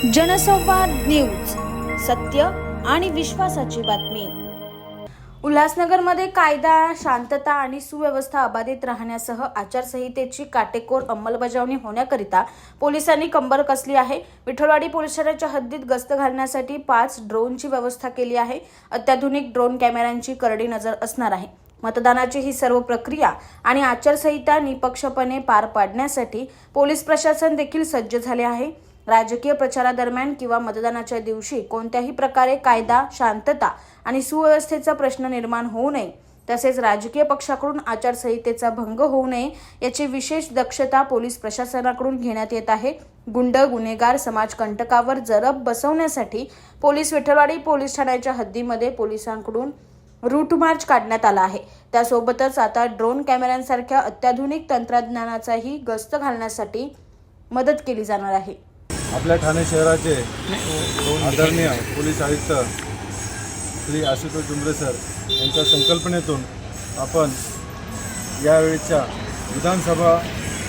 जनसंवाद न्यूज, सत्य आणि विश्वासाची बातमी। उल्हासनगरमध्ये कायदा, शांतता आणि सुव्यवस्था अबाधित राहण्यासह आचारसंहितेची काटेकोर अंमलबजावणी होण्याकरिता पोलिसांनी कंबर कसली आहे। विठ्ठलवाडी पोलीस ठाण्याच्या हद्दीत गस्त घालण्यासाठी 5 ड्रोनची व्यवस्था केली आहे। अत्याधुनिक ड्रोन कॅमेऱ्यांची करडी नजर असणार आहे। मतदानाची ही सर्व प्रक्रिया आणि आचारसंहिता निपक्षपणे पार पाडण्यासाठी पोलीस प्रशासन देखील सज्ज झाले आहे। राजकीय प्रचारादरम्यान किंवा मतदानाच्या दिवशी कोणत्याही प्रकारे कायदा, शांतता आणि सुव्यवस्थेचा प्रश्न निर्माण होऊ नये, तसेच राजकीय पक्षाकडून आचारसंहितेचा भंग होऊ नये याची विशेष दक्षता पोलीस प्रशासनाकडून घेण्यात येत आहे। गुंड, गुन्हेगार, समाजकंटकावर जरब बसवण्यासाठी पोलीस विठ्ठलवाडी पोलीस ठाण्याच्या हद्दीमध्ये पोलिसांकडून रूट मार्च काढण्यात आला आहे। त्यासोबतच आता ड्रोन कॅमेऱ्यांसारख्या अत्याधुनिक तंत्रज्ञानाचाही गस्त घालण्यासाठी मदत केली जाणार आहे। आपल्या ठाणे शहराचे आदरणीय पोलीस आयुक्त श्री आशुतोष डुंबरे सर यांच्या संकल्पनेतून आपण यावेळीच्या विधानसभा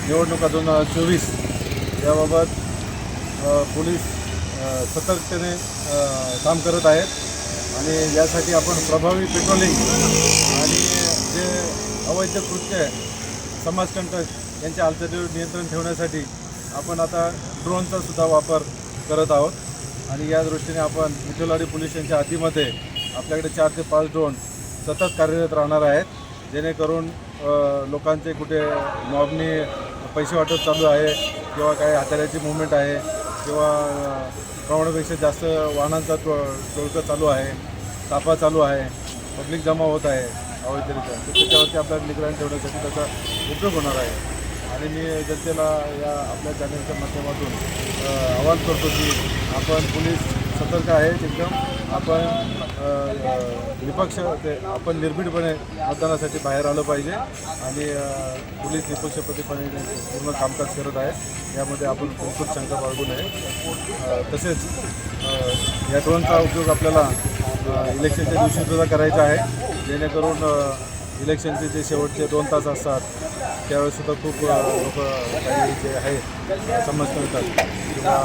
निवडणुका 2024 याबाबत पोलीस सतर्कतेने काम करत आहेत आणि यासाठी आपण प्रभावी पेट्रोलिंग आणि जे अवैध कृत्य समाजकंटक यांच्या हालचालीवर नियंत्रण ठेवण्यासाठी आपण आता ड्रोनचा सुद्धा वापर करत आहोत आणि या दृष्टीने आपण विठ्ठलवाडी पोलीस स्टेशनच्या हद्दीमध्ये आपल्याकडे 4 ते 5 ड्रोन सतत कार्यरत राहणार आहेत, जेणेकरून लोकांचे कुठे मॉबनी पैसे वाटप चालू आहे किंवा काही हत्याराची मूवमेंट आहे किंवा प्रमाणापेक्षा जास्त वाहनांचा टोळकं चालू आहे, ताफा चालू आहे, पब्लिक जमा होत आहे अवैधरित्या, तर त्याच्यावरती आपल्याला निगराणी ठेवण्यासाठी त्याचा उपयोग होणार आहे। आणि मी जनतेला या आपल्या चॅनलच्या माध्यमातून आवाहन करतो की आपण पोलीस सतर्क आहेत एकदम, आपण निपक्ष आपण निर्भीडपणे मतदानासाठी बाहेर आलं पाहिजे आणि पोलीस निपक्षपातीपणे पूर्ण कामकाज करत आहेत, यामध्ये आपण बिलकुल शंका बाळगू नये। तसेच या ड्रोनचा उपयोग आपल्याला इलेक्शनच्या दिवशीसुद्धा करायचा आहे, जेणेकरून इलेक्शनचे जे शेवटचे 2 तास असतात त्यावेळेससुद्धा खूप लोक काही जे आहेत समजतात किंवा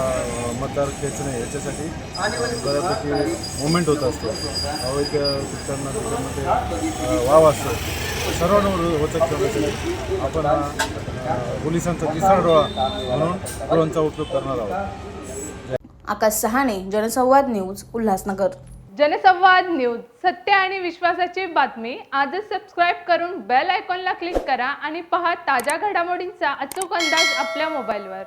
मतदार खेचणे याच्यासाठी बऱ्यापैकी मुवमेंट होत असते, अवैध कृत्यांना त्याच्यामध्ये वाव असतो, सर्वांवर वचक करण्यासाठी आपण पोलिसांचा तिसरा डोळा म्हणून ड्रोनचा उपयोग करणार आहोत। आकाश सहाने, जनसंवाद न्यूज, उल्हासनगर। जनसंवाद न्यूज, सत्य आणि विश्वासाची बातमी। आजच सबस्क्राइब करून बेल आयकॉनला क्लिक करा आणि पहा ताज्या घडामोडींचा अचूक अंदाज आपल्या मोबाईलवर।